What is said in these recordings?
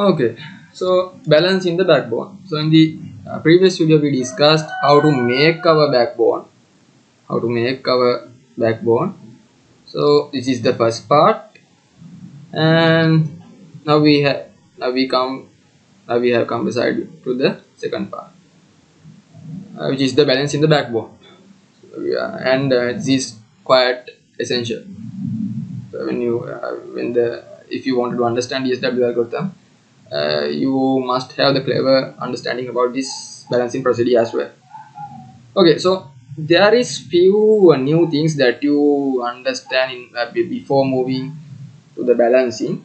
Okay, so balance in the backbone. So in the previous video we discussed how to make our backbone. So this is the first part, and now now we come now we have come beside to the second part, which is the balance in the backbone. And this is quite essential. So when the if you wanted to understand DSW algorithm, you must have the clever understanding about this balancing procedure as well. Okay, so there is few new things that you understand in before moving to the balancing.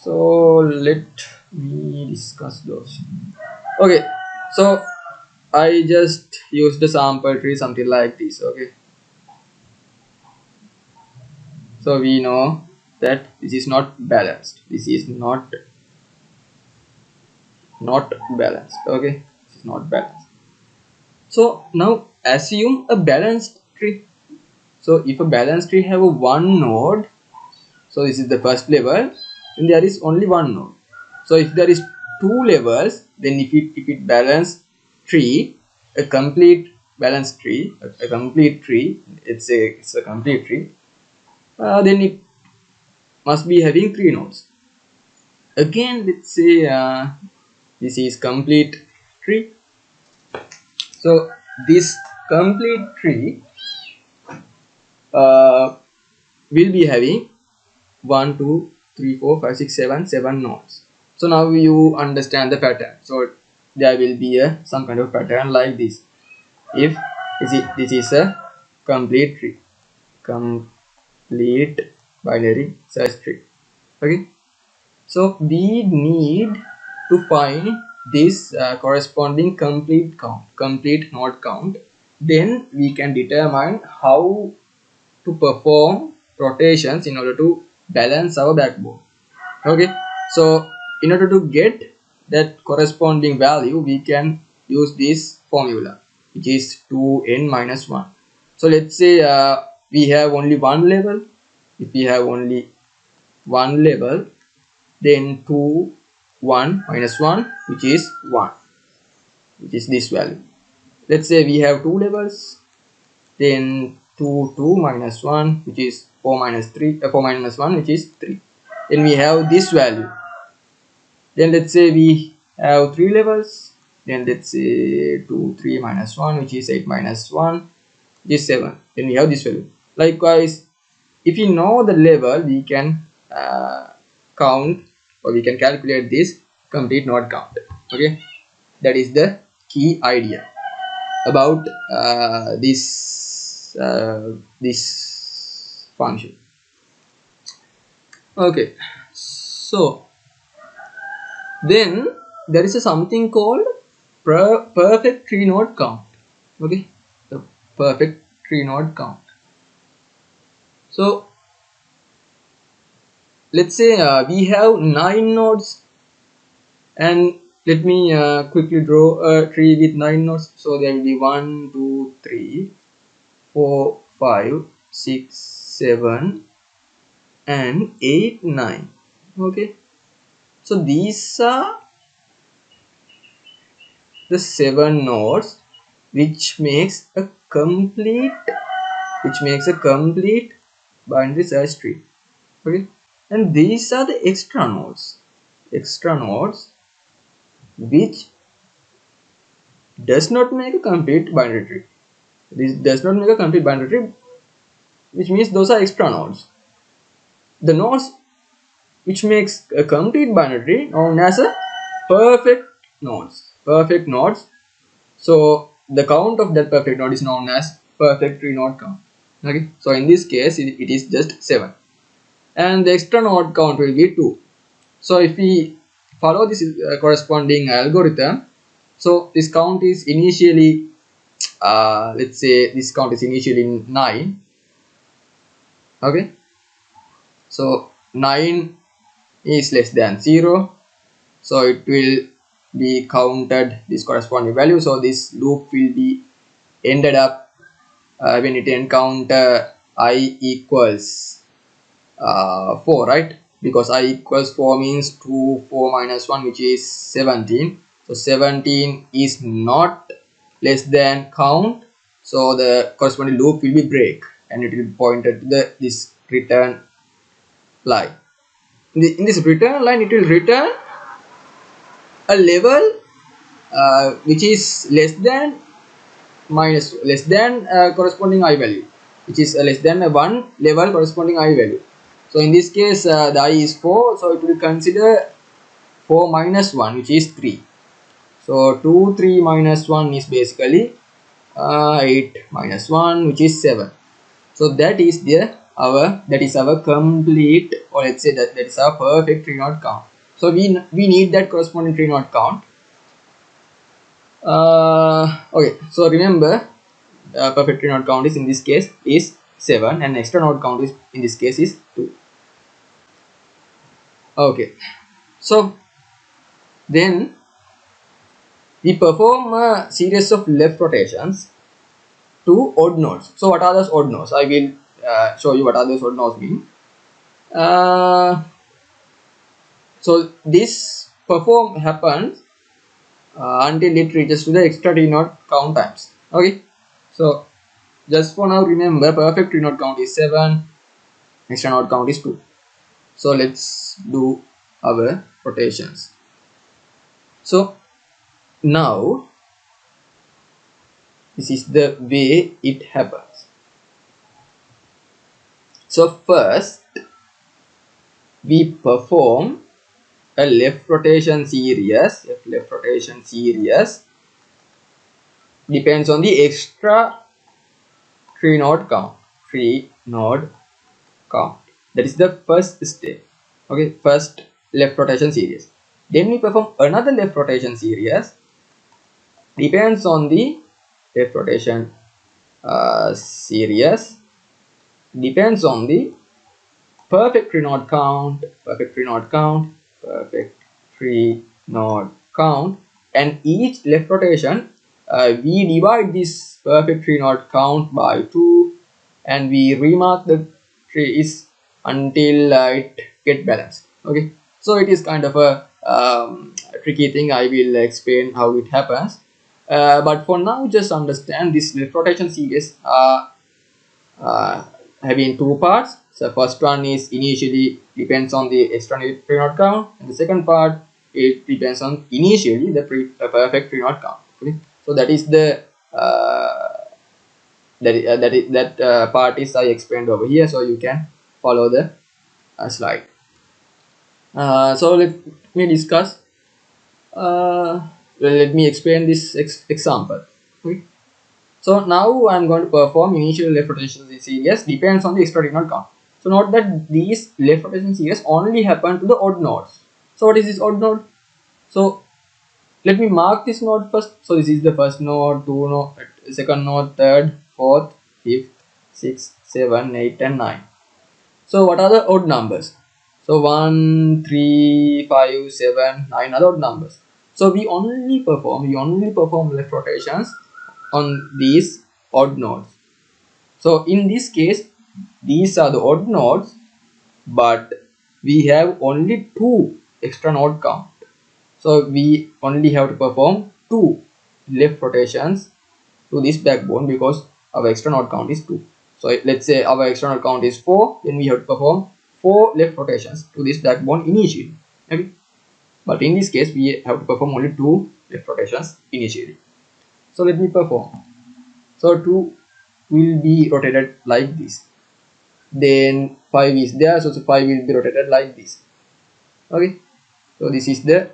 So let me discuss those. Okay, so I just used the sample tree, something like this. Okay, so we know that this is not balanced. This is not balanced. Okay, this is not balanced. So now assume a balanced tree. So if a balanced tree have a one node, so this is the first level, and there is only one node. So if there is two levels, then if it balanced tree, a complete balanced tree, a complete tree, it's a complete tree, then it must be having three nodes. Again, let's say this is complete tree. So this complete tree uh, will be having 1 2 3 4 5 6 7 7 nodes. So now you understand the pattern. So there will be some kind of pattern like this. If this is a complete tree, complete binary search tree. Okay, so we need to find this corresponding complete node count. Then we can determine how to perform rotations in order to balance our backbone. Okay, so in order to get that corresponding value, we can use this formula, which is 2n minus 1. So let's say we have only one level. If we have only one level, then 2 1 minus 1, which is 1, which is this value. Let's say we have two levels, then 2 2 minus 1, which is 4 minus 1, which is 3. Then we have this value. Then let's say we have three levels, then let's say 2 3 minus 1, which is 8 minus 1, which is 7. Then we have this value. Likewise, if you know the level, we can count, or we can calculate this complete node count. Okay, that is the key idea about this function. Okay, so then there is something called perfect tree node count. Okay, the perfect tree node count. So let's say we have 9 nodes, and let me quickly draw a tree with 9 nodes. So there will be 1 2 3 4 5 6 7 and 8 9. Okay, so these are the 7 nodes which makes a complete binary search tree. Okay, and these are the extra nodes which does not make a complete binary tree. This does not make a complete binary tree, which means those are extra nodes. The nodes which makes a complete binary tree known as a perfect nodes. So the count of that perfect node is known as perfect tree node count. Okay, so in this case it is just 7, and the extra node count will be 2. So if we follow this corresponding algorithm, so this count is initially let's say this count is initially 9. Okay, so 9 is less than 0, so it will be counted this corresponding value. So this loop will be ended up when it encounter I equals 4, right? because I equals 4 means 2, 4 minus 1, which is 17. So 17 is not less than count, so the corresponding loop will be break and it will point at this return line. In this return line, it will return a level which is less than corresponding I value, which is less than one level corresponding I value. So in this case, the I is 4, so it will consider 4 minus 1, which is 3. So 2, 3 minus 1 is basically 8 minus 1, which is 7. So that is our complete, or let's say that is our perfect tree node count. So we need that corresponding tree node count. Okay, so remember, perfect tree node count is in this case is 7, and extra node count is in this case is 2. Okay, so then we perform a series of left rotations to odd nodes. So what are those odd nodes? I will show you what are those odd nodes mean. So this perform happens until it reaches to the extra tree node count times. Okay, so just for now, remember, perfect tree node count is 7, extra node count is 2. So let's do our rotations. So now this is the way it happens. So first we perform a left rotation series. Left rotation series depends on the extra tree node count. That is the first step. Okay, first left rotation series. Then we perform another left rotation series. Depends on the left rotation series. Depends on the perfect tree node count. And each left rotation, we divide this perfect tree node count by 2, and we remark the trees until it get balanced. Okay, so it is kind of a tricky thing. I will explain how it happens, but for now just understand this left rotation series having two parts. So first one is initially depends on the external tree node count, and the second part, it depends on initially the perfect tree node count. Okay, so that is the part is I explained over here, so you can follow the slide. So let me discuss. Let me explain this example. Okay. So now I am going to perform initial left rotation series depends on the extra tree node count. So note that these left rotation series only happen to the odd nodes. So what is this odd node? So let me mark this node first. So this is the first node, second node, third, fourth, fifth, sixth, 7, 8, and 9. So what are the odd numbers? So 1, 3, 5, 7, 9 are odd numbers. So we only perform left rotations on these odd nodes. So in this case, these are the odd nodes, but we have only 2 extra node count. So we only have to perform 2 left rotations to this backbone because our extra node count is 2. So let's say our extra node count is 4, then we have to perform 4 left rotations to this backbone initially. Okay, but in this case we have to perform only 2 left rotations initially. So let me perform. So 2 will be rotated like this. Then 5 is there, so 5 will be rotated like this. Okay, so this is the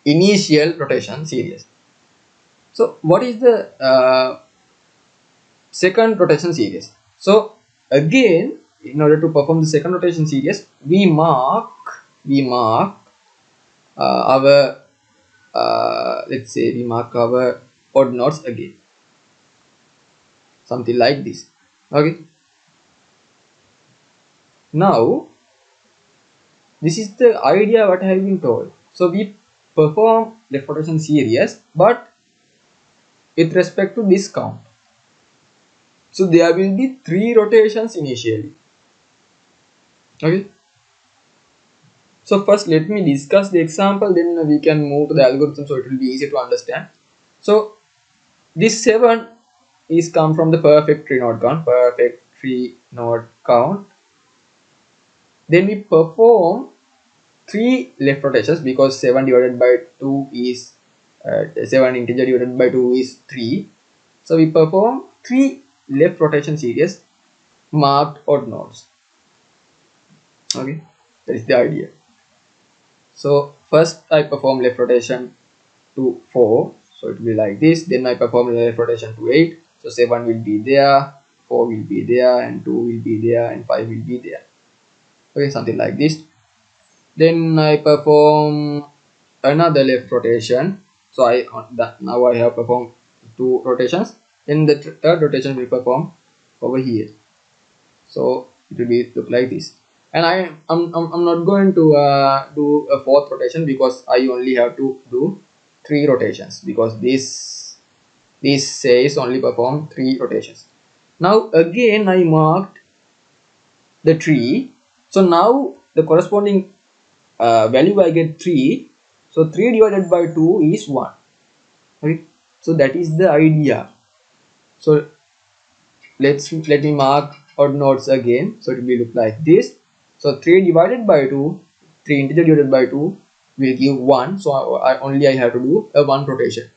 initial rotation series. So what is the second rotation series? So again, in order to perform the second rotation series, we mark our let's say we mark our odd nodes again, something like this. Okay, now this is the idea what I have been told. So we perform left rotation series, but with respect to this count. So there will be 3 rotations initially. Okay, so first let me discuss the example, then we can move to the algorithm so it will be easy to understand. So this 7 is come from the perfect tree node count, then we perform 3 left rotations because 7 divided by 2 is 7 integer divided by 2 is 3. So we perform 3 left rotation series marked odd nodes. Okay, that is the idea. So first I perform left rotation to 4, so it will be like this. Then I perform left rotation to 8, so 7 will be there, 4 will be there, and 2 will be there, and 5 will be there. Okay, something like this. Then I perform another left rotation. So now I have performed 2 rotations. Then the third rotation will perform over here. So it will be look like this. And I'm not going to do a fourth rotation because I only have to do 3 rotations because this says only perform 3 rotations. Now again I marked the tree. So now the corresponding value I get 3. So 3 divided by 2 is 1. Okay, so that is the idea. So let me mark odd nodes again, so it will look like this. So 3 divided by 2, 3 integer divided by 2 will give 1. So I have to do a 1 rotation.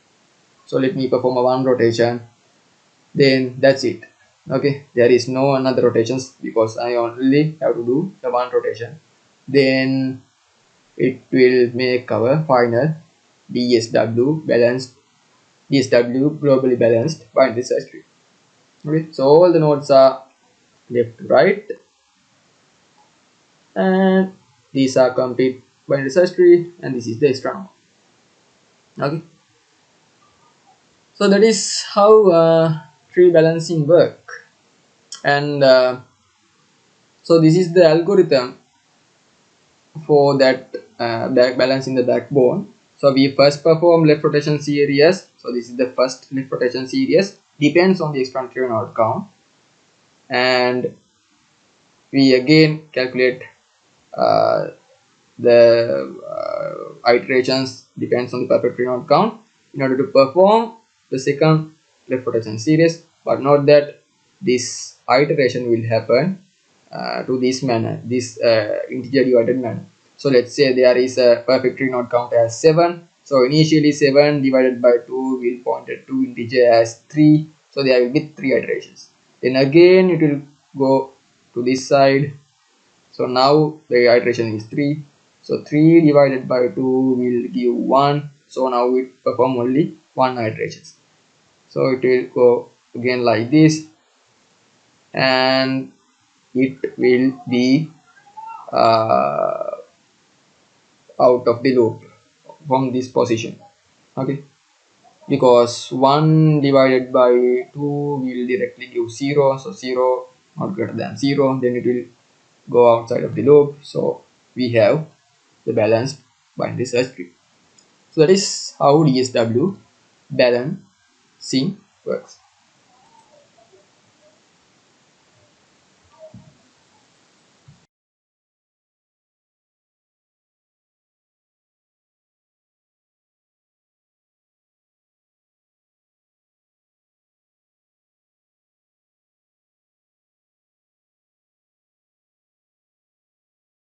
So let me perform a 1 rotation, then that's it. Okay, there is no another rotations because I only have to do the 1 rotation. Then it will make our final DSW balanced, DSW globally balanced binary search tree. Okay, so all the nodes are left to right, and these are complete binary search tree, and this is the extra node. Okay, so that is how tree balancing work, and so this is the algorithm for that balancing the backbone. So we first perform left rotation series. So this is the first left rotation series, depends on the extra node count, and we again calculate uh, the iterations depends on the perfect node count in order to perform the second left rotation series. But note that this iteration will happen to this manner, this integer divided manner. So let's say there is a perfect node count as 7. So initially 7 divided by 2 will point to integer as 3. So there will be 3 iterations. Then again it will go to this side. So now the iteration is 3. So 3 divided by 2 will give 1. So now we perform only 1 iterations. So it will go again like this, and it will be out of the loop from this position. Okay, because 1 divided by 2 will directly give 0. So 0 not greater than 0, then it will go outside of the loop. So we have the balanced binary search tree. So that is how DSW balancing works.